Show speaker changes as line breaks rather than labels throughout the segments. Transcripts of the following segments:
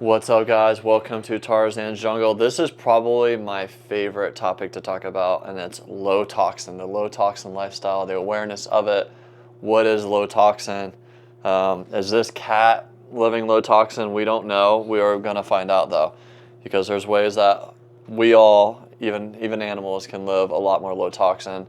What's up, guys? Welcome to Tarzan's Jungle. This is probably my favorite topic to talk about, and it's low toxin, the low toxin lifestyle, the awareness of it. What is low toxin? Is this cat living low toxin? We don't know. We are going to find out, though, because there's ways that we all, even animals, can live a lot more low toxin.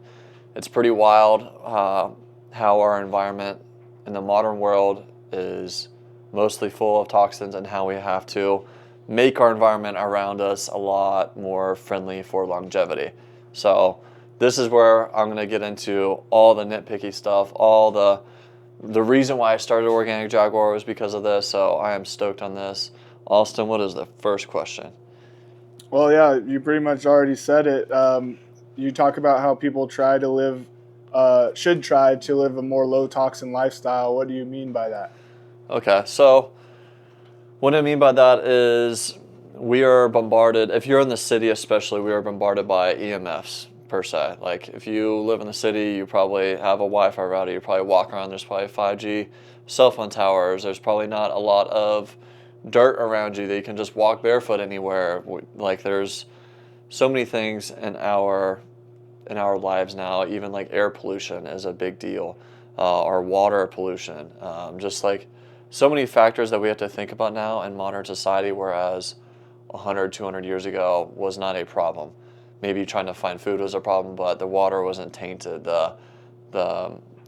It's pretty wild how our environment in the modern world is mostly full of toxins, and how we have to make our environment around us a lot more friendly for longevity. So this is where I'm going to get into all the nitpicky stuff, all the reason why I started Organic Jaguar was because of this, so I am stoked on this. Austin, what is the first question?
Well, yeah, you pretty much already said it. You talk about how people should try to live a more low toxin lifestyle. What do you mean by that?
Okay, so what I mean by that is we are bombarded, if you're in the city especially, we are bombarded by EMFs per se. Like if you live in the city, you probably have a Wi-Fi router, you probably walk around, there's probably 5G cell phone towers, there's probably not a lot of dirt around you that you can just walk barefoot anywhere. Like there's so many things in our lives now, even like air pollution is a big deal, or water pollution, just like so many factors that we have to think about now in modern society, whereas 100, 200 years ago was not a problem. Maybe trying to find food was a problem, but the water wasn't tainted, the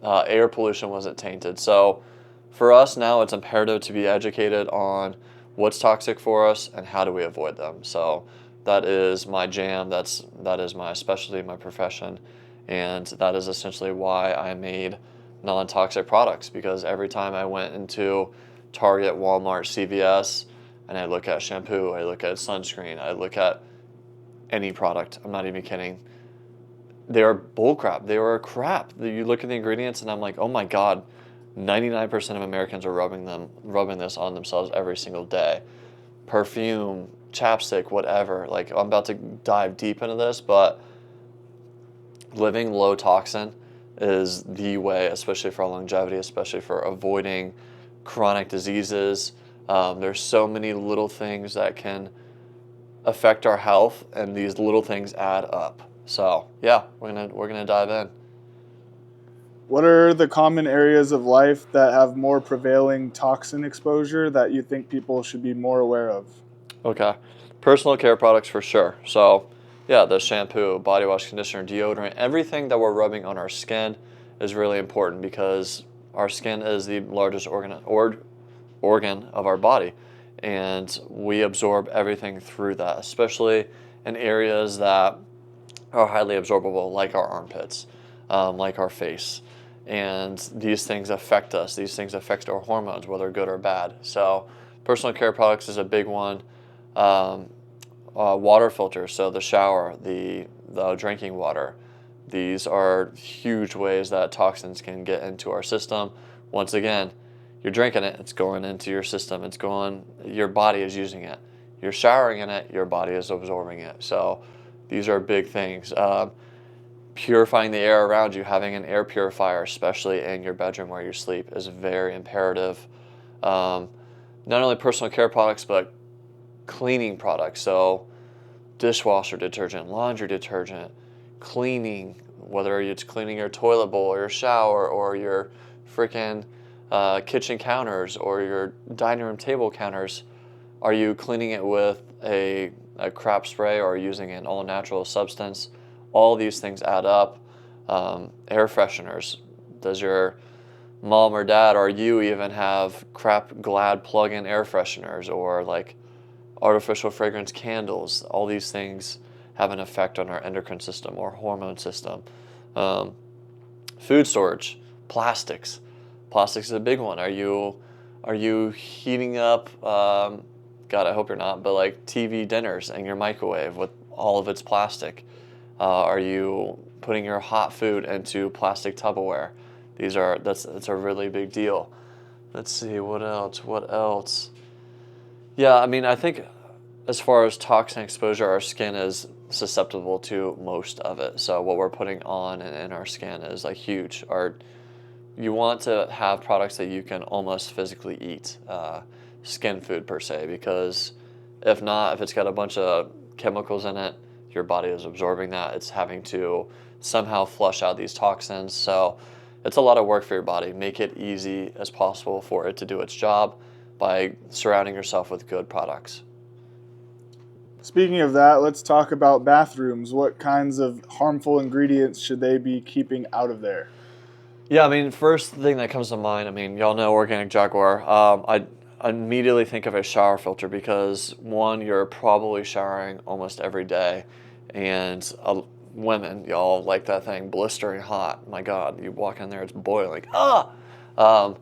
air pollution wasn't tainted. So for us now, it's imperative to be educated on what's toxic for us and how do we avoid them. So that is my jam. That is my specialty, my profession, and that is essentially why I made non-toxic products. Because every time I went into Target, Walmart, CVS, and I look at shampoo, I look at sunscreen, I look at any product. I'm not even kidding. They are bullcrap. They are crap. You look at the ingredients, and I'm like, oh my god, 99% of Americans are rubbing this on themselves every single day. Perfume, chapstick, whatever. Like I'm about to dive deep into this, but living low toxin is the way, especially for longevity, especially for avoiding chronic diseases. There's so many little things that can affect our health, and these little things add up. So yeah, we're gonna dive in.
What are the common areas of life that have more prevailing toxin exposure that you think people should be more aware of?
Okay, personal care products for sure. So yeah, the shampoo, body wash, conditioner, deodorant, everything that we're rubbing on our skin is really important because our skin is the largest organ of our body, and we absorb everything through that, especially in areas that are highly absorbable, like our armpits, like our face. And these things affect us. These things affect our hormones, whether good or bad. So, personal care products is a big one. Um, Water filters, so the shower, the drinking water. These are huge ways that toxins can get into our system. Once again, you're drinking it, it's going into your system. Your body is using it. You're showering in it, your body is absorbing it. So these are big things. Purifying the air around you, having an air purifier, especially in your bedroom where you sleep, is very imperative. Um, Not only personal care products, but cleaning products. So dishwasher detergent, laundry detergent, cleaning, whether it's cleaning your toilet bowl or your shower or your freaking kitchen counters or your dining room table counters. Are you cleaning it with a crap spray or using an all natural substance? All these things add up. Air fresheners. Does your mom or dad or you even have crap Glad plug-in air fresheners, or like artificial fragrance candles? All these things have an effect on our endocrine system or hormone system. Um, Food storage, plastics. Plastics is a big one. Are you heating up? God, I hope you're not. But like TV dinners in your microwave with all of its plastic. Are you putting your hot food into plastic Tupperware? That's a really big deal. Let's see, what else? What else? Yeah, I mean, I think as far as toxin exposure, our skin is susceptible to most of it. So what we're putting on in our skin is like huge. You want to have products that you can almost physically eat. skin food per se, because if not, if it's got a bunch of chemicals in it, your body is absorbing that. It's having to somehow flush out these toxins. So it's a lot of work for your body. Make it easy as possible for it to do its job by surrounding yourself with good products.
Speaking of that, let's talk about bathrooms. What kinds of harmful ingredients should they be keeping out of there?
Yeah, I mean, first thing that comes to mind, I mean, y'all know Organic Jaguar. I immediately think of a shower filter because, one, you're probably showering almost every day, and women, y'all like that thing blistering hot. My God, you walk in there, it's boiling. Um,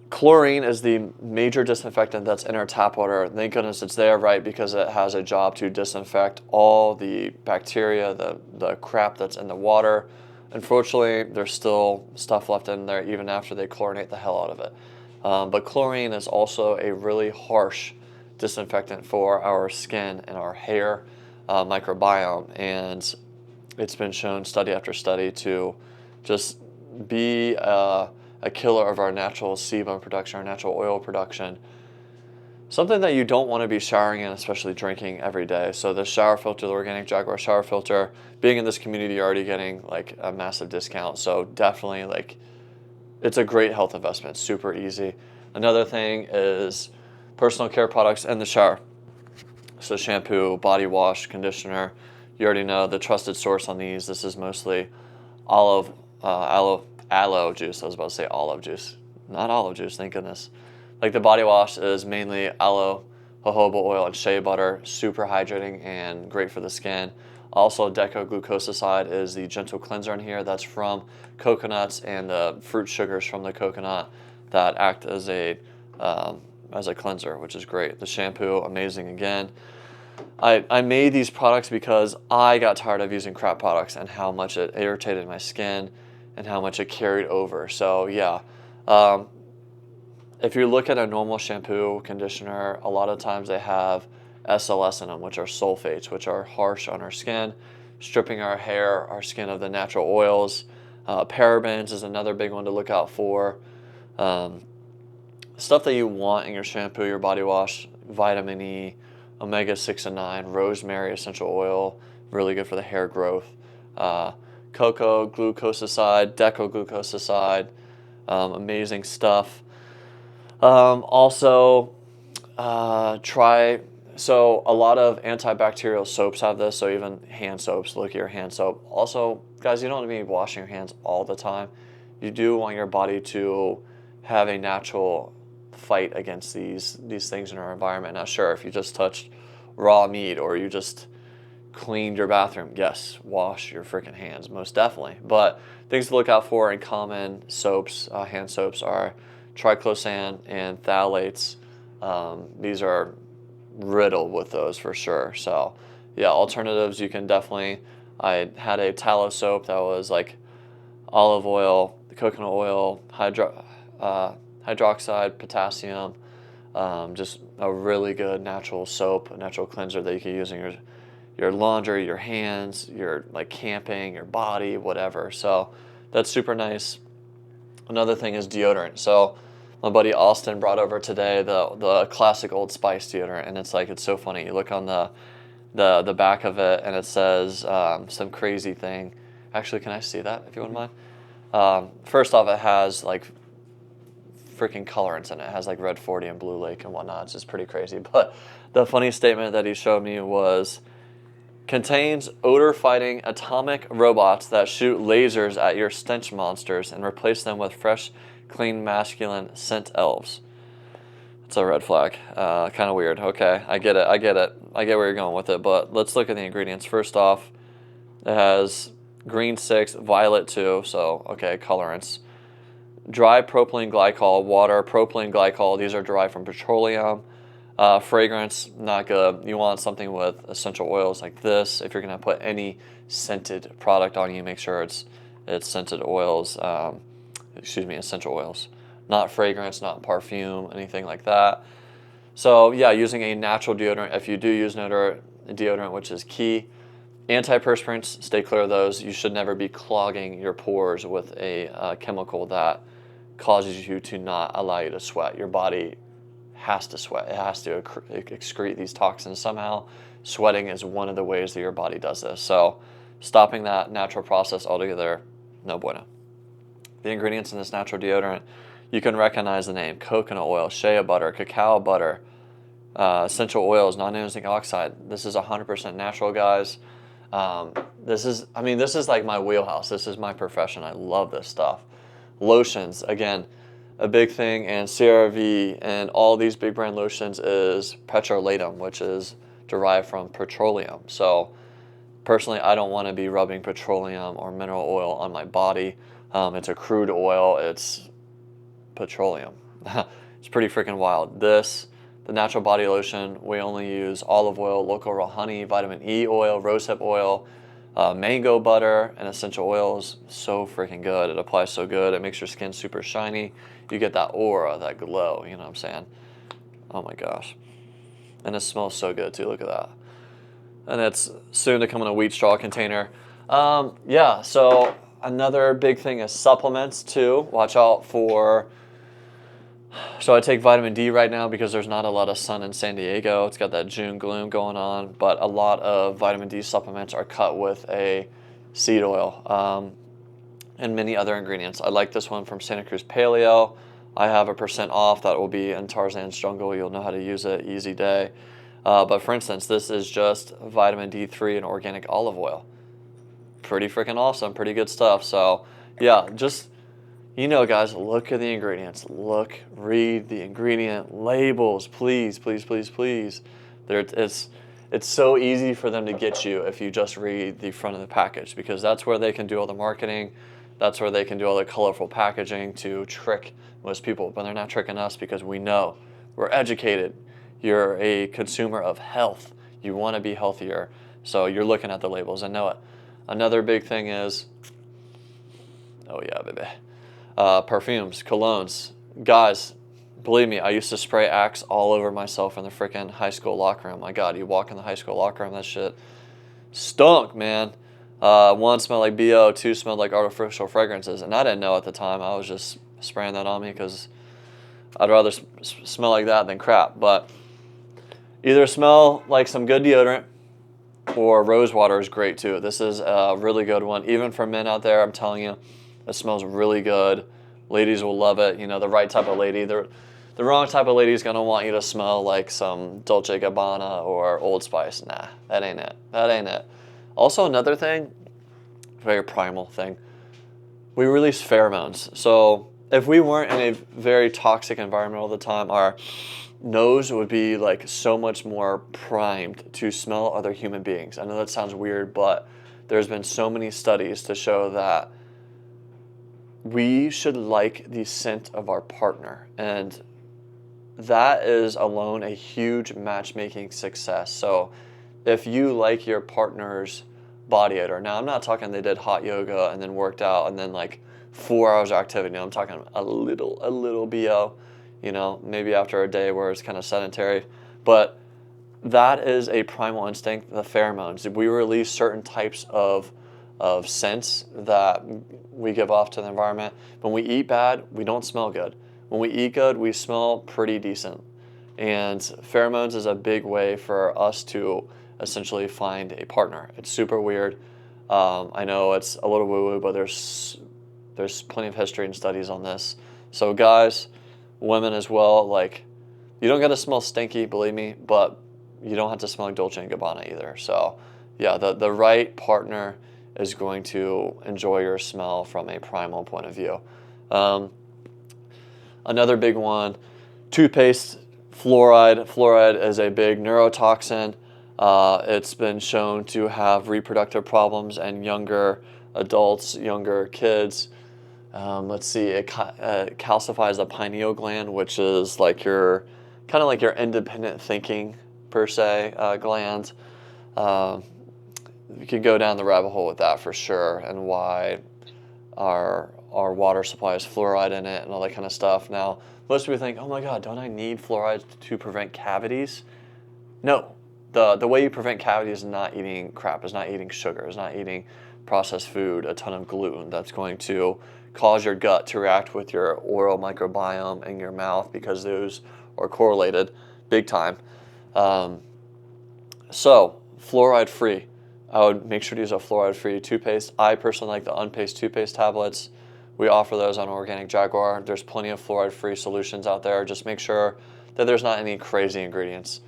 Chlorine is the major disinfectant that's in our tap water. Thank goodness it's there, right? Because it has a job to disinfect all the bacteria, the crap that's in the water. Unfortunately, there's still stuff left in there even after they chlorinate the hell out of it. But chlorine is also a really harsh disinfectant for our skin and our hair microbiome. And it's been shown study after study to just be a killer of our natural sebum production, our natural oil production. Something that you don't want to be showering in, especially drinking every day. So the shower filter, the Organic Jaguar shower filter, being in this community, you're already getting like a massive discount. So definitely like it's a great health investment, super easy. Another thing is personal care products in the shower. So shampoo, body wash, conditioner. You already know the trusted source on these. This is mostly aloe juice. I was about to say olive juice, not olive juice. Thank goodness. Like the body wash is mainly aloe, jojoba oil, and shea butter. Super hydrating and great for the skin. Also, decoglucoside is the gentle cleanser in here. That's from coconuts and the fruit sugars from the coconut that act as a cleanser, which is great. The shampoo, amazing again. I made these products because I got tired of using crap products and how much it irritated my skin and how much it carried over. So yeah, if you look at a normal shampoo, conditioner, a lot of times they have SLS in them, which are sulfates, which are harsh on our skin, stripping our hair, our skin of the natural oils. Parabens is another big one to look out for. Stuff that you want in your shampoo, your body wash, vitamin E, omega-6 and 9, rosemary essential oil, really good for the hair growth. Cocoa glucoside, decoglucoside, amazing stuff. Also, try, so a lot of antibacterial soaps have this, so even hand soaps, look at your hand soap. Also, guys, you don't want to be washing your hands all the time. You do want your body to have a natural fight against these things in our environment. Now, sure, if you just touched raw meat or you just cleaned your bathroom, yes, wash your freaking hands, most definitely. But things to look out for in common soaps, hand soaps, are triclosan and phthalates. These are riddled with those for sure. So yeah, alternatives you can definitely. I had a tallow soap that was like olive oil, coconut oil, hydroxide, potassium, just a really good natural soap, a natural cleanser that you can use in your laundry, your hands, your like camping, your body, whatever. So that's super nice. Another thing is deodorant. So my buddy Austin brought over today the classic Old Spice deodorant, and it's so funny. You look on the back of it, and it says some crazy thing. Actually, can I see that if you wouldn't mind? First off, it has like freaking colorants in it. It has like Red 40 and Blue Lake and whatnot. It's just pretty crazy. But the funny statement that he showed me was, contains odor-fighting atomic robots that shoot lasers at your stench monsters and replace them with fresh, clean, masculine scent elves. It's a red flag. Kind of weird. Okay, I get it. I get where you're going with it. But let's look at the ingredients. First off, it has green 6, violet 2, so okay, colorants. Dry propylene glycol, water, propylene glycol, these are derived from petroleum. Fragrance, not good. You want something with essential oils like this. If you're going to put any scented product on you, make sure it's scented oils, essential oils. Not fragrance, not perfume, anything like that. So yeah, using a natural deodorant, if you do use deodorant, which is key. Antiperspirants, stay clear of those. You should never be clogging your pores with a chemical that causes you to not allow you to sweat. Your body has to sweat. It has to excrete these toxins somehow. Sweating is one of the ways that your body does this. So stopping that natural process altogether, no bueno. The ingredients in this natural deodorant, you can recognize the name: coconut oil, shea butter, cacao butter, essential oils, non-anisinic oxide. This is 100% natural, guys. This is like my wheelhouse. This is my profession. I love this stuff. Lotions, again, a big thing, and CRV and all these big brand lotions is petrolatum, which is derived from petroleum. So personally, I don't want to be rubbing petroleum or mineral oil on my body. It's a crude oil. It's petroleum. It's pretty freaking wild. The natural body lotion, we only use olive oil, local raw honey, vitamin E oil, rosehip oil, mango butter, and essential oils. So freaking good. It applies so good. It makes your skin super shiny. You get that aura, that glow, you know what I'm saying? Oh my gosh. And it smells so good too. Look at that. And it's soon to come in a wheat straw container. Yeah, so another big thing is supplements too. Watch out for... So I take vitamin D right now because there's not a lot of sun in San Diego. It's got that June gloom going on, but a lot of vitamin D supplements are cut with a seed oil and many other ingredients. I like this one from Santa Cruz Paleo. I have a % off that will be in Tarzan's Jungle. You'll know how to use it, easy day. But for instance, this is just vitamin D3 and organic olive oil. Pretty freaking awesome, pretty good stuff. So yeah, just... You know, guys, look at the ingredients. Read the ingredient labels, please, please, please, please. It's so easy for them to get you if you just read the front of the package, because that's where they can do all the marketing. That's where they can do all the colorful packaging to trick most people. But they're not tricking us because we know. We're educated. You're a consumer of health. You want to be healthier. So you're looking at the labels and know it. Another big thing is, oh yeah, baby. Perfumes, colognes. Guys, believe me, I used to spray Axe all over myself in the freaking high school locker room. My God, you walk in the high school locker room, that shit stunk, man. One smelled like BO, two smelled like artificial fragrances, and I didn't know at the time. I was just spraying that on me because I'd rather smell like that than crap. But either smell like some good deodorant, or rose water is great too. This is a really good one. Even for men out there, I'm telling you, it smells really good. Ladies will love it. You know, the right type of lady. The wrong type of lady is going to want you to smell like some Dolce & Gabbana or Old Spice. Nah, that ain't it. That ain't it. Also, another thing, very primal thing, we release pheromones. So if we weren't in a very toxic environment all the time, our nose would be like so much more primed to smell other human beings. I know that sounds weird, but there's been so many studies to show that we should like the scent of our partner, and that is alone a huge matchmaking success. So if you like your partner's body odor, now I'm not talking they did hot yoga and then worked out and then like 4 hours of activity. No, I'm talking a little BO, you know, maybe after a day where it's kind of sedentary. But that is a primal instinct, the pheromones. We release certain types of scents that we give off to the environment. When we eat bad, we don't smell good. When we eat good, we smell pretty decent. And pheromones is a big way for us to essentially find a partner. It's super weird. I know it's a little woo-woo, but there's plenty of history and studies on this. So guys, women as well, like, you don't got to smell stinky, believe me, but you don't have to smell like Dolce & Gabbana either. So yeah, the right partner is going to enjoy your smell from a primal point of view. Another big one, toothpaste, fluoride. Fluoride is a big neurotoxin. It's been shown to have reproductive problems in younger adults, younger kids. Let's see, it calcifies the pineal gland, which is like your independent thinking per se gland. You could go down the rabbit hole with that for sure, and why our water supply has fluoride in it and all that kind of stuff. Now, most people think, oh my God, don't I need fluoride to prevent cavities? No. The way you prevent cavities is not eating crap, is not eating sugar, is not eating processed food, a ton of gluten that's going to cause your gut to react with your oral microbiome in your mouth, because those or correlated big time. So fluoride free. I would make sure to use a fluoride free toothpaste. I personally like the unpaste toothpaste tablets. We offer those on Organic Jaguar. There's plenty of fluoride free solutions out there. Just make sure that there's not any crazy ingredients.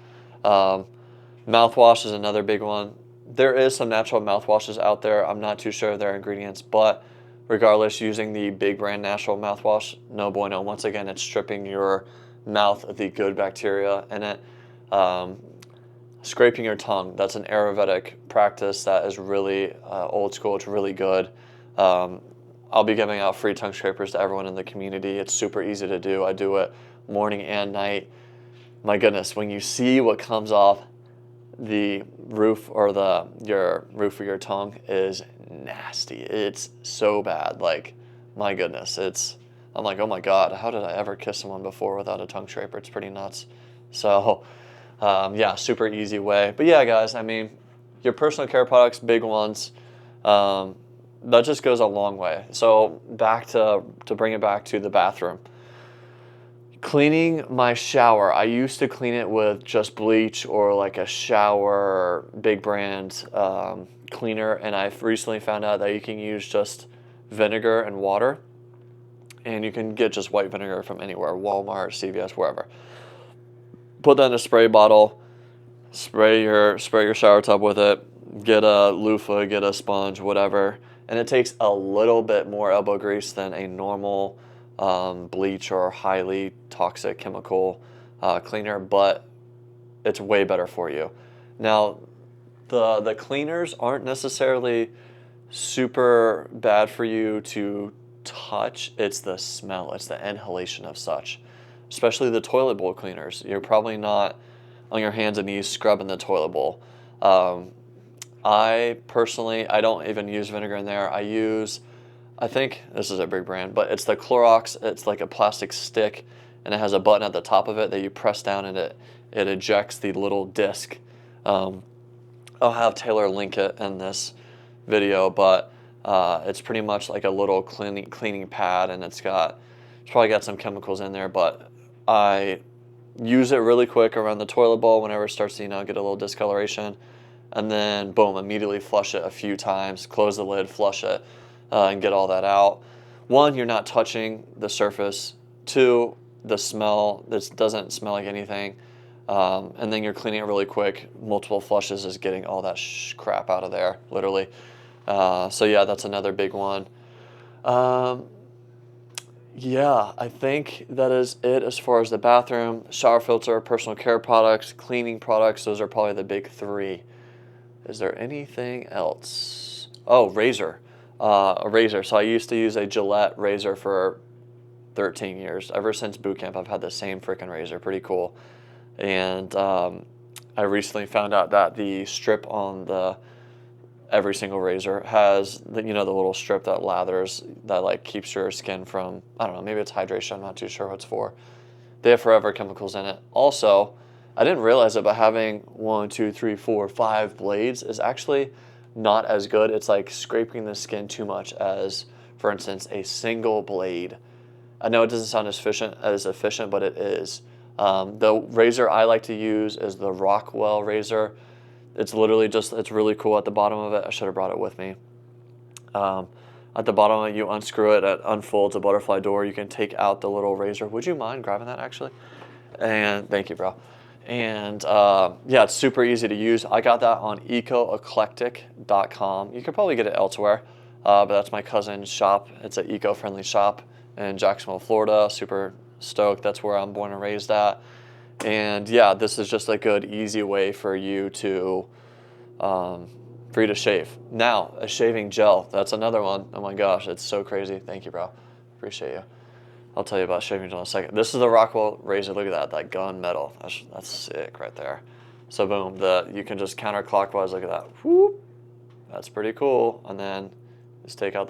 Mouthwash is another big one. There is some natural mouthwashes out there. I'm not too sure of their ingredients, but regardless, using the big brand natural mouthwash, no bueno. Once again, it's stripping your mouth of the good bacteria in it. Scraping your tongue, that's an Ayurvedic practice that is really old school. It's really good. I'll be giving out free tongue scrapers to everyone in the community. It's super easy to do. I do it morning and night. My goodness, when you see what comes off the roof or your roof of your tongue is nasty. It's so bad. Like, my goodness, I'm like, oh my God, how did I ever kiss someone before without a tongue scraper? It's pretty nuts. So, yeah, super easy way. But yeah, guys, I mean, your personal care products, big ones, that just goes a long way. So back to bring it back to the bathroom. Cleaning my shower, I used to clean it with just bleach or like a shower big brand cleaner, and I've recently found out that you can use just vinegar and water, and you can get just white vinegar from anywhere, Walmart, CVS, wherever. Put that in a spray bottle, spray your shower tub with it, get a loofah, get a sponge, whatever, and it takes a little bit more elbow grease than a normal bleach or highly toxic chemical cleaner, but it's way better for you. Now, the cleaners aren't necessarily super bad for you to touch. It's the smell, it's the inhalation of such, especially the toilet bowl cleaners. You're probably not on your hands and knees scrubbing the toilet bowl. I personally, I don't even use vinegar in there. I think this is a big brand, but it's the Clorox. It's like a plastic stick, and it has a button at the top of it that you press down, and it ejects the little disc. I'll have Taylor link it in this video, but it's pretty much like a little cleaning pad, and it's probably got some chemicals in there, but I use it really quick around the toilet bowl whenever it starts to, get a little discoloration, and then boom, immediately flush it a few times, close the lid, flush it, and get all that out. One, you're not touching the surface. Two, the smell, this doesn't smell like anything. And then you're cleaning it really quick. Multiple flushes is getting all that crap out of there, literally. So yeah, that's another big one. Yeah, I think that is it as far as the bathroom, shower filter, personal care products, cleaning products. Those are probably the big three. Is there anything else? Oh, razor. A razor. So I used to use a Gillette razor for 13 years. Ever since boot camp, I've had the same freaking razor. Pretty cool. And I recently found out that the strip on every single razor has the little strip that lathers, that like keeps your skin from, I don't know, maybe it's hydration. I'm not too sure what it's for. They have forever chemicals in it. Also, I didn't realize it, but having 1, 2, 3, 4, 5 blades is actually not as good. It's like scraping the skin too much as, for instance, a single blade. I know it doesn't sound as efficient, but it is. The razor I like to use is the Rockwell razor. It's literally it's really cool at the bottom of it. I should have brought it with me. At the bottom of it, you unscrew it, it unfolds a butterfly door. You can take out the little razor. Would you mind grabbing that, actually? And thank you, bro. And yeah, it's super easy to use. I got that on ecoeclectic.com. You could probably get it elsewhere, but that's my cousin's shop. It's an eco-friendly shop in Jacksonville, Florida. Super stoked. That's where I'm born and raised at. And yeah, this is just a good, easy way for you to shave. Now, a shaving gel. That's another one. Oh my gosh, it's so crazy. Thank you, bro. Appreciate you. I'll tell you about shaving gel in a second. This is the Rockwell razor. Look at that gun metal. That's sick right there. So boom, you can just counterclockwise. Look at that. Whoop. That's pretty cool. And then just take out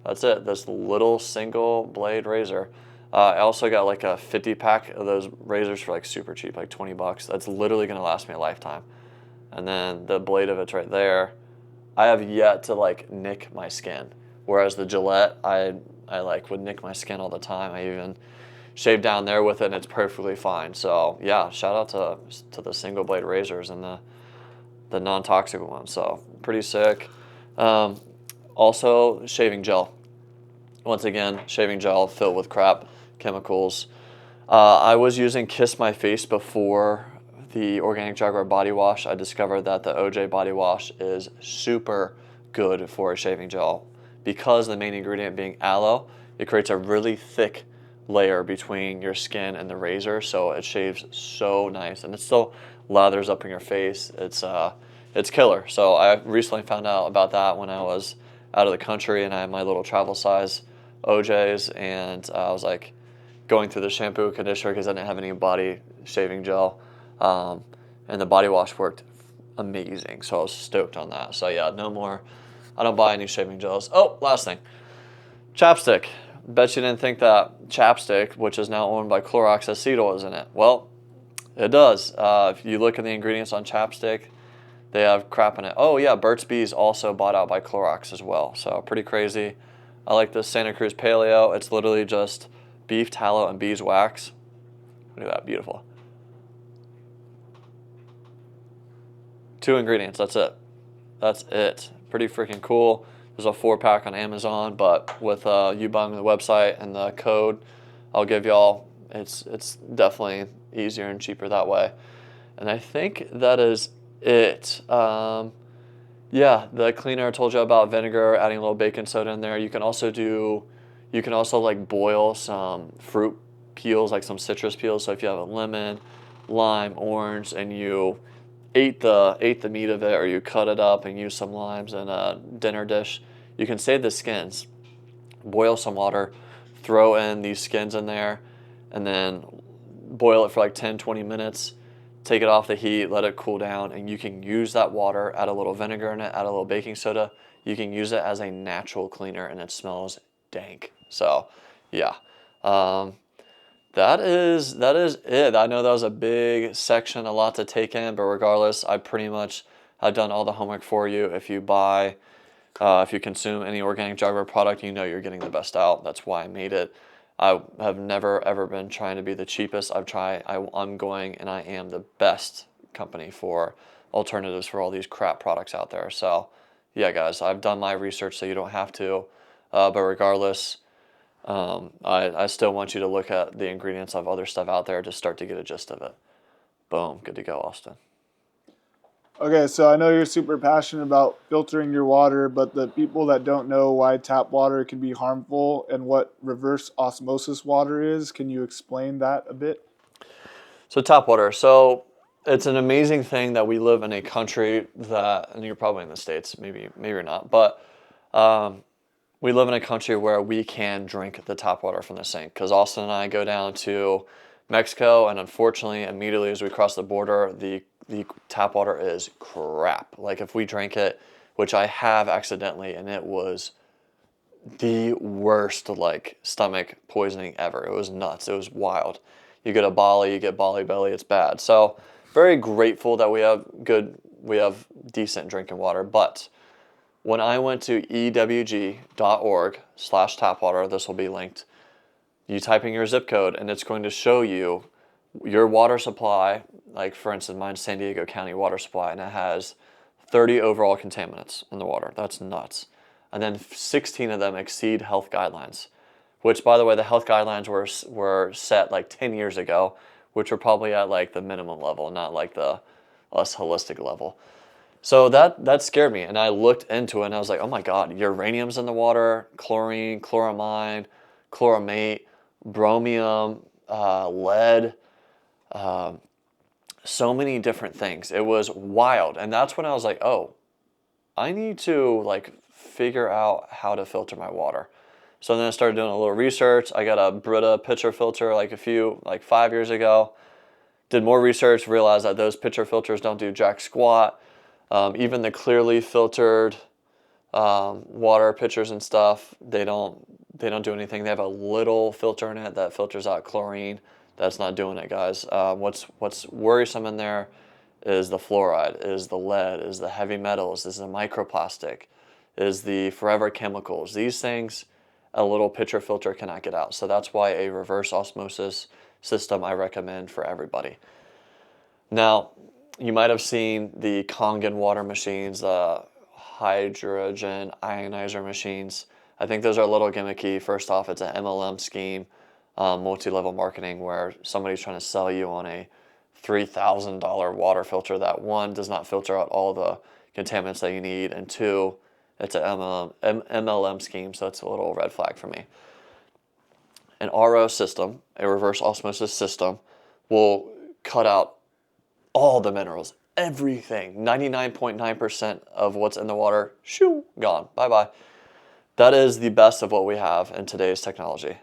that's it. This little single blade razor. I also got like a 50 pack of those razors for like super cheap, like $20. That's literally going to last me a lifetime. And then the blade of it's right there. I have yet to like nick my skin. Whereas the Gillette, I like would nick my skin all the time. I even shave down there with it, and it's perfectly fine. So yeah, shout out to the single blade razors and the non-toxic ones. So pretty sick. Um, Also, shaving gel. Once again, shaving gel filled with crap chemicals. I was using Kiss My Face before the Organic Jaguar body wash. I discovered that the OJ body wash is super good for a shaving gel because the main ingredient being aloe. It creates a really thick layer between your skin and the razor, so it shaves so nice, and it still lathers up in your face. It's killer. So I recently found out about that when I was out of the country and I had my little travel size OJs, and I was like going through the shampoo and conditioner because I didn't have any body shaving gel, and the body wash worked amazing. So I was stoked on that. So yeah, no more. I don't buy any shaving gels. Oh, last thing, chapstick. Bet you didn't think that chapstick, which is now owned by Clorox, acetyl is in it. Well, it does. If you look at the ingredients on chapstick, they have crap in it. Oh yeah, Burt's Bees also bought out by Clorox as well. So pretty crazy. I like this Santa Cruz Paleo. It's literally just beef tallow and beeswax. Look at that, beautiful. 2 ingredients, that's it. That's it. Pretty freaking cool. There's a 4-pack on Amazon, but with you buying the website and the code I'll give y'all, it's definitely easier and cheaper that way. And I think that is it. Yeah, the cleaner I told you about, vinegar, adding a little baking soda in there. You can also like boil some fruit peels, like some citrus peels. So if you have a lemon, lime, orange, and you ate the meat of it, or you cut it up and use some limes in a dinner dish, you can save the skins. Boil some water, throw in these skins in there, and then boil it for like 10-20 minutes. Take it off the heat, let it cool down, and you can use that water, add a little vinegar in it, add a little baking soda. You can use it as a natural cleaner, and it smells dank. So, yeah, that is it. I know that was a big section, a lot to take in, but regardless, I pretty much have done all the homework for you. If you consume any Organic Jaguar product, you know you're getting the best out. That's why I made it. I have never ever been trying to be the cheapest. I'm going and I am the best company for alternatives for all these crap products out there. So yeah, guys, I've done my research so you don't have to. But regardless, I still want you to look at the ingredients of other stuff out there to start to get a gist of it. Boom, good to go, Austin.
Okay, so I know you're super passionate about filtering your water, but the people that don't know why tap water can be harmful and what reverse osmosis water is, can you explain that a bit?
So tap water. So it's an amazing thing that we live in a country that, and you're probably in the States, maybe you're not, but we live in a country where we can drink the tap water from the sink. Because Austin and I go down to Mexico, and unfortunately, immediately as we cross the border, the tap water is crap. Like if we drank it, which I have accidentally, and it was the worst like stomach poisoning ever. It was nuts. It was wild. You get a Bali, you get Bali belly. It's bad. So very grateful that we have decent drinking water. But when I went to ewg.org/tapwater, this will be linked. You type in your zip code, and it's going to show you your water supply. Like for instance, mine's San Diego County water supply, and it has 30 overall contaminants in the water. That's nuts. And then 16 of them exceed health guidelines, which, by the way, the health guidelines were set like 10 years ago, which were probably at like the minimum level, not like the less holistic level. So that scared me, and I looked into it, and I was like, oh my God, uranium's in the water, chlorine, chloramine, chloramate, bromium, lead, so many different things. It was wild, and that's when I was like, oh, I need to like figure out how to filter my water. So then I started doing a little research. I got a Brita pitcher filter like 5 years ago. Did more research, realized that those pitcher filters don't do jack squat. Even the clearly filtered water pitchers and stuff, they don't do anything. They have a little filter in it that filters out chlorine. That's not doing it, guys. What's worrisome in there is the fluoride, is the lead, is the heavy metals, is the microplastic, is the forever chemicals. These things a little pitcher filter cannot get out. So that's why a reverse osmosis system I recommend for everybody. Now, you might have seen the Kangen water machines, the hydrogen ionizer machines. I think those are a little gimmicky. First off, it's an MLM scheme, multi-level marketing, where somebody's trying to sell you on a $3,000 water filter that, one, does not filter out all the contaminants that you need, and two, it's an MLM scheme, so it's a little red flag for me. An RO system, a reverse osmosis system, will cut out all the minerals, everything, 99.9% of what's in the water, shoo, gone, bye-bye. That is the best of what we have in today's technology.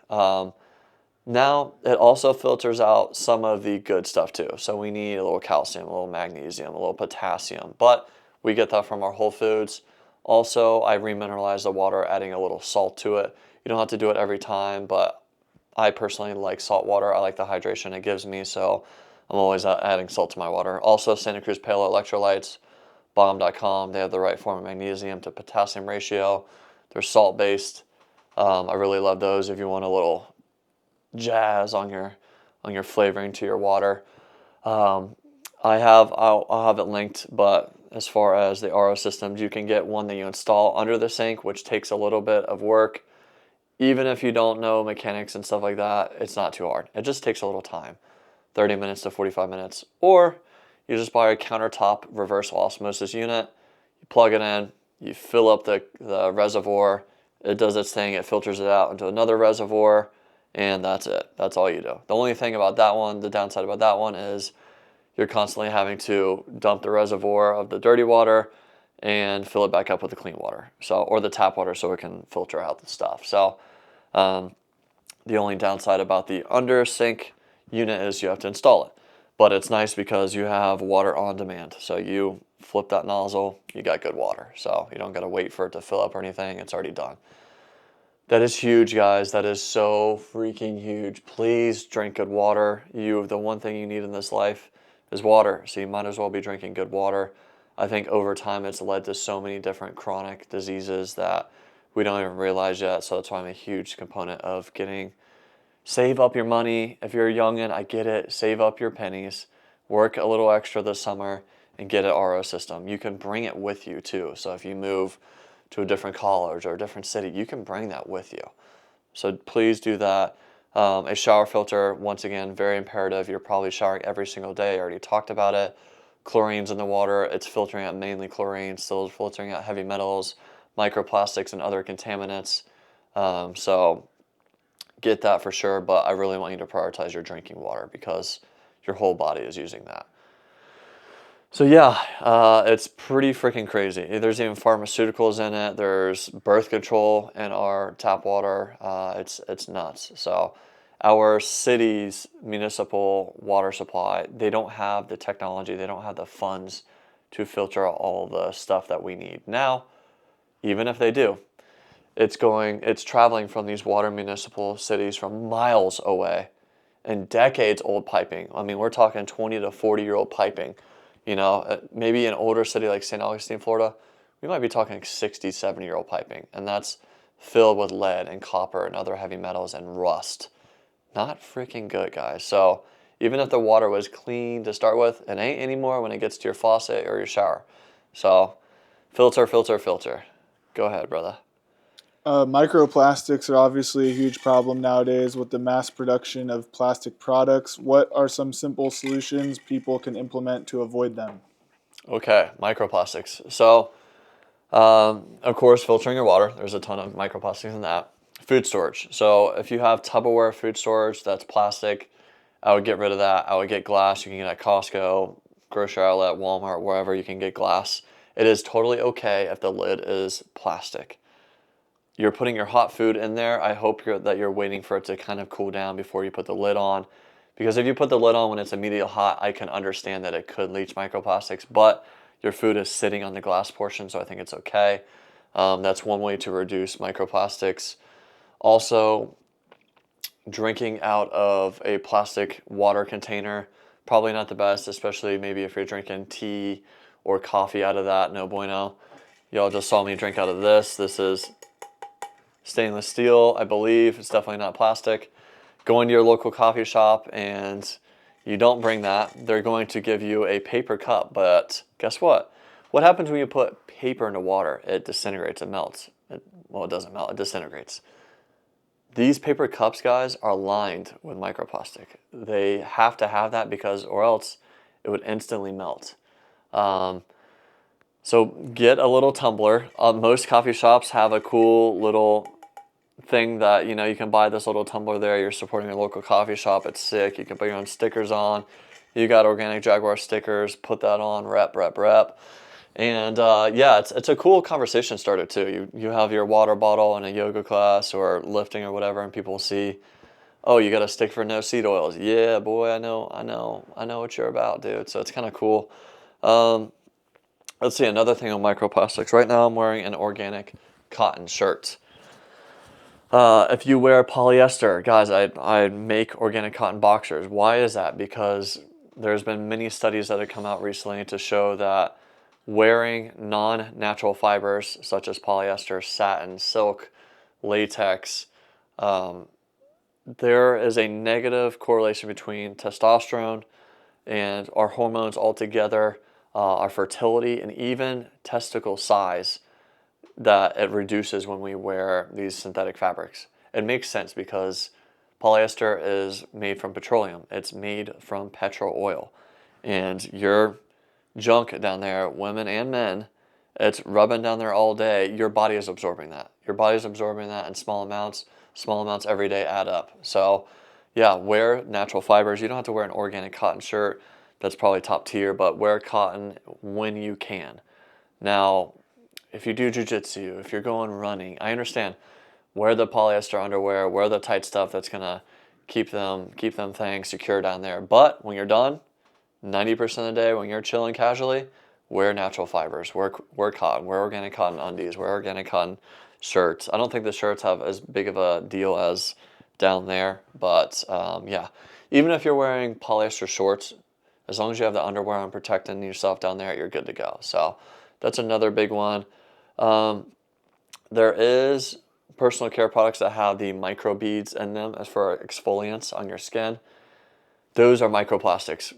Now, it also filters out some of the good stuff too. So we need a little calcium, a little magnesium, a little potassium, but we get that from our whole foods. Also, I remineralize the water, adding a little salt to it. You don't have to do it every time, but I personally like salt water. I like the hydration it gives me, so I'm always adding salt to my water. Also, Santa Cruz Pale Electrolytes, bomb.com. They have the right form of magnesium to potassium ratio. They're salt-based. I really love those if you want a little jazz on your flavoring to your water. I'll have it linked, but as far as the RO systems, you can get one that you install under the sink, which takes a little bit of work. Even if you don't know mechanics and stuff like that, it's not too hard. It just takes a little time, 30 minutes to 45 minutes. Or you just buy a countertop reverse osmosis unit, you plug it in, you fill up the reservoir, it does its thing, it filters it out into another reservoir, and that's it. That's all you do. The only thing about that one, the downside about that one, is you're constantly having to dump the reservoir of the dirty water and fill it back up with the clean water, or the tap water, so it can filter out the stuff. So the only downside about the under sink unit is you have to install it. But it's nice because you have water on demand. So you flip that nozzle, you got good water. So you don't got to wait for it to fill up or anything. It's already done. That is huge, guys. That is so freaking huge. Please drink good water. The one thing you need in this life is water. So you might as well be drinking good water. I think over time it's led to so many different chronic diseases that we don't even realize yet. So that's why I'm a huge component of save up your money. If you're a youngin', I get it. Save up your pennies. Work a little extra this summer and get an RO system. You can bring it with you too. So if you move to a different college or a different city, you can bring that with you. So please do that. A shower filter, once again, very imperative. You're probably showering every single day. I already talked about it. Chlorine's in the water. It's filtering out mainly chlorine, still filtering out heavy metals, microplastics, and other contaminants. So get that for sure, but I really want you to prioritize your drinking water because your whole body is using that. So yeah, it's pretty freaking crazy. There's even pharmaceuticals in it. There's birth control in our tap water. It's nuts. So our city's municipal water supply, they don't have the technology, they don't have the funds to filter out all the stuff that we need. Now, even if they do, it's traveling from these water municipal cities from miles away and decades old piping. I mean, we're talking 20 to 40-year-old piping. Maybe an older city like St. Augustine, Florida, we might be talking 60, 70-year-old piping. And that's filled with lead and copper and other heavy metals and rust. Not freaking good, guys. So even if the water was clean to start with, it ain't anymore when it gets to your faucet or your shower. So filter, filter, filter. Go ahead, brother.
Microplastics are obviously a huge problem nowadays with the mass production of plastic products. What are some simple solutions people can implement to avoid them?
Okay, microplastics. So, of course, filtering your water. There's a ton of microplastics in that. Food storage. So if you have Tupperware food storage that's plastic, I would get rid of that. I would get glass. You can get at Costco, grocery outlet, Walmart, wherever you can get glass. It is totally okay if the lid is plastic. You're putting your hot food in there. I hope that you're waiting for it to kind of cool down before you put the lid on. Because if you put the lid on when it's immediately hot, I can understand that it could leach microplastics, but your food is sitting on the glass portion, so I think it's okay. That's one way to reduce microplastics. Also, drinking out of a plastic water container, probably not the best, especially maybe if you're drinking tea or coffee out of that, no bueno. Y'all just saw me drink out of this. This is stainless steel, I believe. It's definitely not plastic. Go into your local coffee shop and you don't bring that, they're going to give you a paper cup. But guess what? What happens when you put paper into water? It disintegrates, it melts. It doesn't melt, it disintegrates. These paper cups, guys, are lined with microplastic. They have to have that because, or else it would instantly melt. Um, so get a little tumbler. Most coffee shops have a cool little thing that, you can buy this little tumbler there. You're supporting your local coffee shop. It's sick. You can put your own stickers on. You got organic Jaguar stickers. Put that on. Rep. And yeah, it's a cool conversation starter too. You have your water bottle in a yoga class or lifting or whatever, and people see, oh, you got a stick for no seed oils. Yeah, boy, I know what you're about, dude. So it's kind of cool. Um, let's see, another thing on microplastics. Right now, I'm wearing an organic cotton shirt. If you wear polyester, guys, I make organic cotton boxers. Why is that? Because there's been many studies that have come out recently to show that wearing non-natural fibers such as polyester, satin, silk, latex, there is a negative correlation between testosterone and our hormones altogether, our fertility, and even testicle size that it reduces when we wear these synthetic fabrics. It makes sense because polyester is made from petroleum. It's made from petrol oil. And your junk down there, women and men, it's rubbing down there all day. Your body is absorbing that. Your body is absorbing that in small amounts. Small amounts every day add up. So yeah, wear natural fibers. You don't have to wear an organic cotton shirt. That's probably top tier, but wear cotton when you can. Now, if you do jujitsu, if you're going running, I understand. Wear the polyester underwear, wear the tight stuff that's gonna keep them things secure down there. But when you're done, 90% of the day when you're chilling casually, wear natural fibers, wear cotton, wear organic cotton undies, wear organic cotton shirts. I don't think the shirts have as big of a deal as down there, but yeah, even if you're wearing polyester shorts, as long as you have the underwear on protecting yourself down there, you're good to go. So that's another big one. There is personal care products that have the microbeads in them as for exfoliants on your skin. Those are microplastics.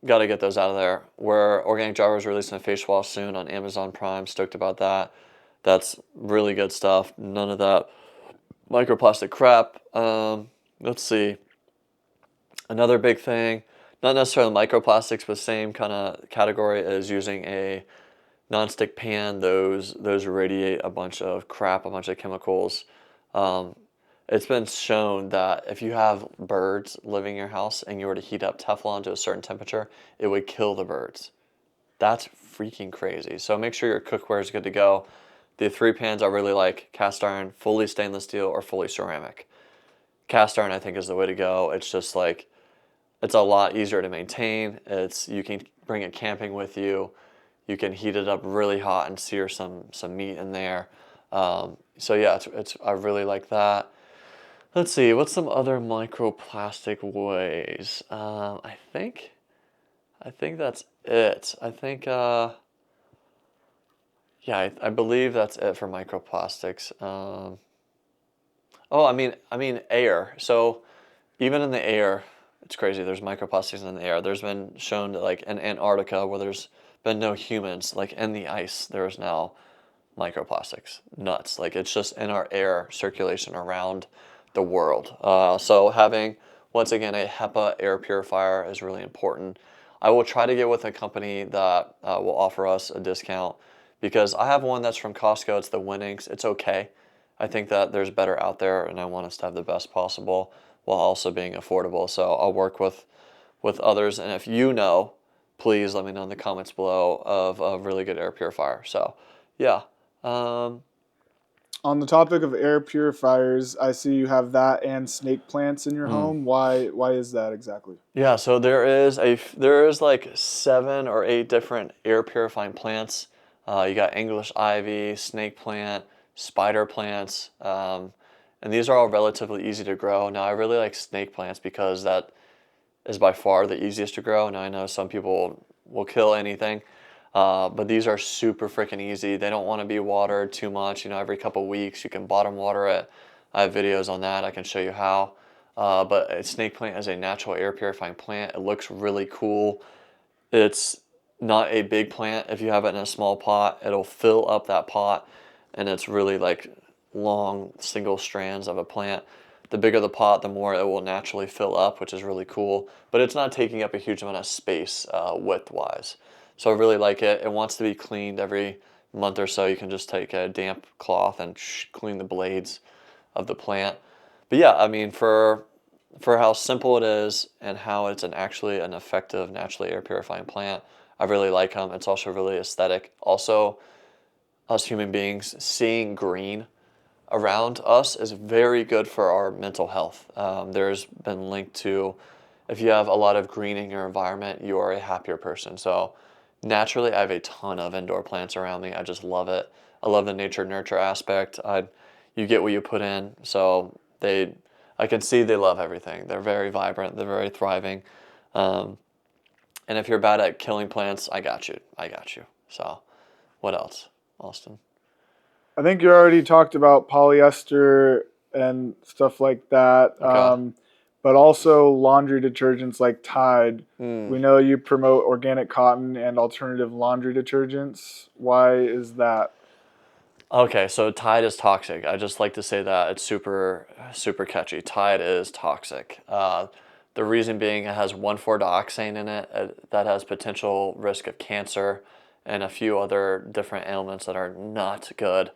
Got to get those out of there. Where Organic Gyro is releasing a face wash soon on Amazon Prime. Stoked about that. That's really good stuff. None of that microplastic crap. Let's see. Another big thing, not necessarily microplastics, but same kind of category, is using a nonstick pan. Those radiate a bunch of crap, a bunch of chemicals. It's been shown that if you have birds living in your house and you were to heat up Teflon to a certain temperature, it would kill the birds. That's freaking crazy. So make sure your cookware is good to go. The three pans I really like: cast iron, fully stainless steel, or fully ceramic. Cast iron I think is the way to go. It's just like, it's a lot easier to maintain. You can bring it camping with you. You can heat it up really hot and sear some meat in there. So yeah, I really like that. Let's see, what's some other microplastic ways? I think that's it. Yeah, I believe that's it for microplastics. Oh, I mean air. So even in the air, it's crazy. There's microplastics in the air. There's been shown that like in Antarctica, where there's been no humans, like in the ice, there's now microplastics. Nuts. Like it's just in our air circulation around the world. So having, once again, a HEPA air purifier is really important. I will try to get with a company that will offer us a discount, because I have one that's from Costco. It's the Winnings. It's okay. I think that there's better out there, and I want us to have the best possible while also being affordable. So I'll work with others, and if you know, please let me know in the comments below of a really good air purifier. So yeah.
On the topic of air purifiers, I see you have that and snake plants in your
Mm.
home. Why is that exactly?
Yeah, so there is like 7 or 8 different air purifying plants. You got English ivy, snake plant, spider plants, and these are all relatively easy to grow. Now I really like snake plants because that is by far the easiest to grow. Now I know some people will kill anything. But these are super freaking easy. They don't want to be watered too much. Every couple weeks you can bottom water it. I have videos on that. I can show you how. But a snake plant is a natural air purifying plant. It looks really cool. It's not a big plant. If you have it in a small pot, it'll fill up that pot, and it's really like long single strands of a plant. The bigger the pot, the more it will naturally fill up, which is really cool. But it's not taking up a huge amount of space width-wise. So I really like it. It wants to be cleaned every month or so. You can just take a damp cloth and clean the blades of the plant. But yeah, I mean, for how simple it is and how it's actually an effective naturally air purifying plant, I really like them. It's also really aesthetic. Also, us human beings, seeing green around us is very good for our mental health. There's been linked to, if you have a lot of green in your environment, you are a happier person. So naturally, I have a ton of indoor plants around me. I just love it. I love the nature nurture aspect. You get what you put in. So I can see they love everything. They're very vibrant. They're very thriving. Um, and if you're bad at killing plants, I got you. I got you. So what else, Austin?
I think you already talked about polyester and stuff like that,
Okay.
but also laundry detergents like Tide.
Mm.
We know you promote organic cotton and alternative laundry detergents. Why is that?
Okay, so Tide is toxic. I just like to say that it's super, super catchy. Tide is toxic. The reason being it has 1,4-dioxane in it that has potential risk of cancer and a few other different ailments that are not good.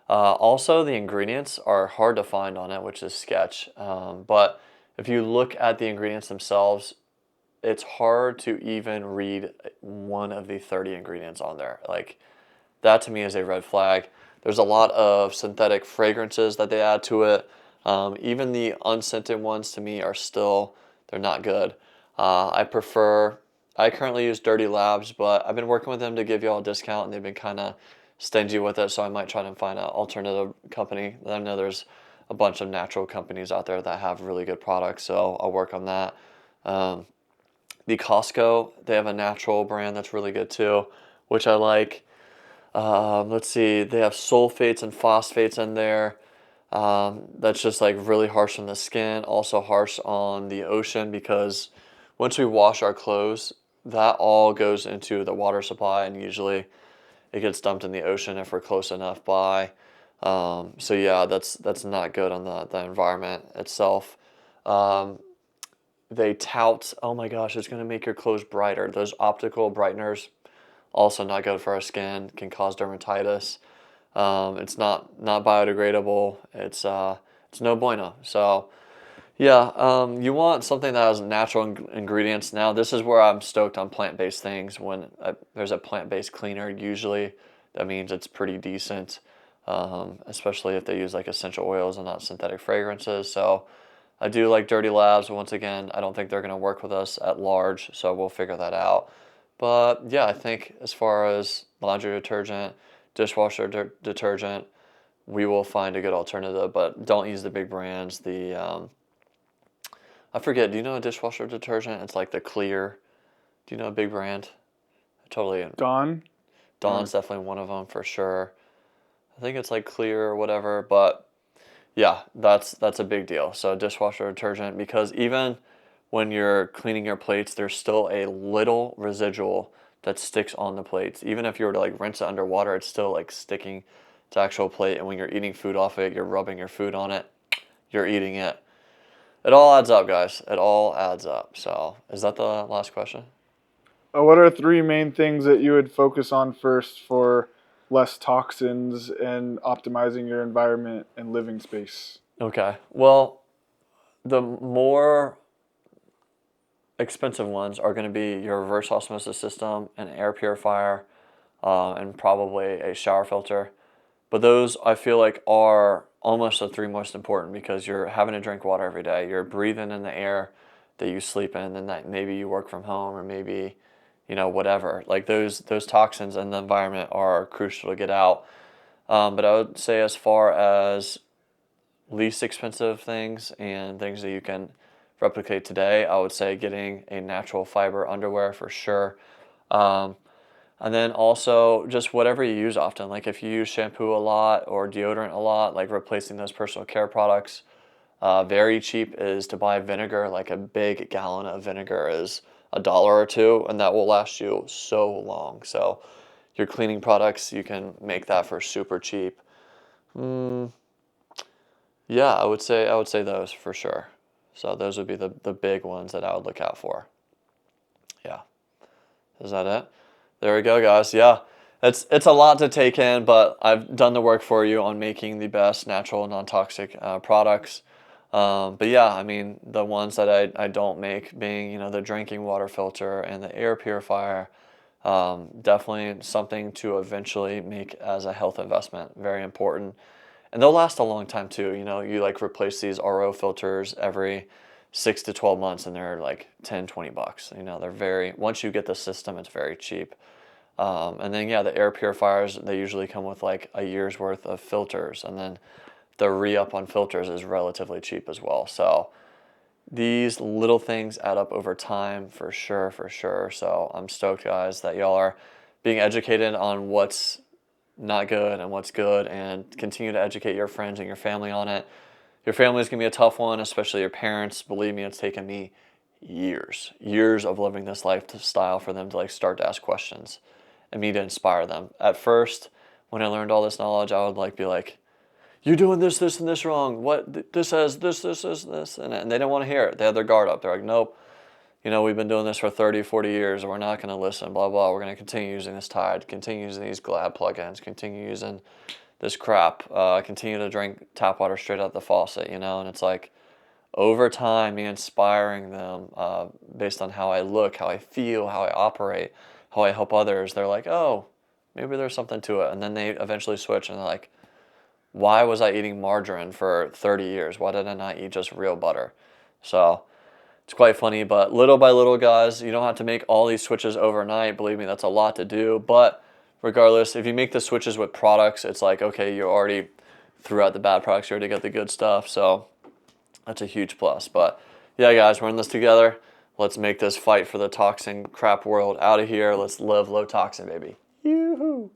Also, the ingredients are hard to find on it, which is sketch. But if you look at the ingredients themselves, it's hard to even read one of the 30 ingredients on there. Like, that to me is a red flag. There's a lot of synthetic fragrances that they add to it. Even the unscented ones to me are still, they're not good. I currently use Dirty Labs, but I've been working with them to give you all a discount, and they've been kind of stingy with it, so I might try to find an alternative company. I know there's a bunch of natural companies out there that have really good products, so I'll work on that. Um, the Costco, they have a natural brand that's really good too, which I like. Let's see, they have sulfates and phosphates in there. That's just like really harsh on the skin, also harsh on the ocean because once we wash our clothes, that all goes into the water supply and usually it gets dumped in the ocean if we're close enough by. So yeah, that's not good on the environment itself. Um, they tout, oh my gosh, it's gonna make your clothes brighter. Those optical brighteners, also not good for our skin, can cause dermatitis. It's not biodegradable. It's no bueno. So yeah, you want something that has natural ingredients. Now this is where I'm stoked on plant-based things. When there's a plant-based cleaner, usually that means it's pretty decent, especially if they use like essential oils and not synthetic fragrances. So I do like Dirty Labs. Once again, I don't think they're going to work with us at large, so we'll figure that out. But yeah, I think as far as laundry detergent, dishwasher detergent, we will find a good alternative. But don't use the big brands. I forget. Do you know a dishwasher detergent? It's like the Clear. Do you know a big brand? Totally.
Dawn? Or
Dawn's definitely one of them for sure. I think it's like Clear or whatever, but yeah, that's a big deal. So dishwasher detergent, because even when you're cleaning your plates, there's still a little residual that sticks on the plates. Even if you were to like rinse it underwater, it's still like sticking to actual plate. And when you're eating food off it, you're rubbing your food on it, you're eating it. It all adds up, guys. It all adds up. So is that the last question?
what are three main things that you would focus on first for less toxins and optimizing your environment and living space?
Okay. Well, the more expensive ones are going to be your reverse osmosis system, an air purifier, and probably a shower filter. But those I feel like are almost the three most important because you're having to drink water every day. You're breathing in the air that you sleep in, and that maybe you work from home or maybe, whatever. Like those toxins in the environment are crucial to get out. But I would say as far as least expensive things and things that you can replicate today, I would say getting a natural fiber underwear for sure. Um, And then also just whatever you use often. Like if you use shampoo a lot or deodorant a lot, like replacing those personal care products. Very cheap is to buy vinegar. Like a big gallon of vinegar is $1 or $2, and that will last you so long. So your cleaning products, you can make that for super cheap. Mm, yeah, I would say those for sure. So those would be the big ones that I would look out for. Yeah. Is that it? There we go, guys. Yeah. It's a lot to take in, but I've done the work for you on making the best natural, non-toxic products. But yeah, I mean, the ones that I don't make being, the drinking water filter and the air purifier, definitely something to eventually make as a health investment. Very important. And they'll last a long time too. You like replace these RO filters every 6 to 12 months and they're like 10, $20. They're once you get the system, it's very cheap. And then, yeah, the air purifiers, they usually come with like a year's worth of filters. And then the re-up on filters is relatively cheap as well. So these little things add up over time for sure, for sure. So I'm stoked, guys, that y'all are being educated on what's not good and what's good, and continue to educate your friends and your family on it. Your family is going to be a tough one, especially your parents. Believe me, it's taken me years of living this lifestyle for them to like start to ask questions and me to inspire them. At first, when I learned all this knowledge, I would like be like, "You're doing this, this, and this wrong. What this says, this," and they didn't want to hear it. They had their guard up. They're like, "Nope, we've been doing this for 30, 40 years. We're not going to listen, blah, blah. We're going to continue using this Tide, continue using these Glad plugins, continue using this crap, continue to drink tap water straight out the faucet," and it's like, over time, me inspiring them based on how I look, how I feel, how I operate, how I help others, they're like, "Oh, maybe there's something to it." And then they eventually switch and they're like, "Why was I eating margarine for 30 years? Why did I not eat just real butter?" So it's quite funny, but little by little, guys, you don't have to make all these switches overnight. Believe me, that's a lot to do. But regardless, if you make the switches with products, it's like, okay, you already threw out the bad products, you already got the good stuff. So that's a huge plus. But yeah, guys, we're in this together. Let's make this fight for the toxin crap world out of here. Let's live low toxin, baby. Yoo-hoo.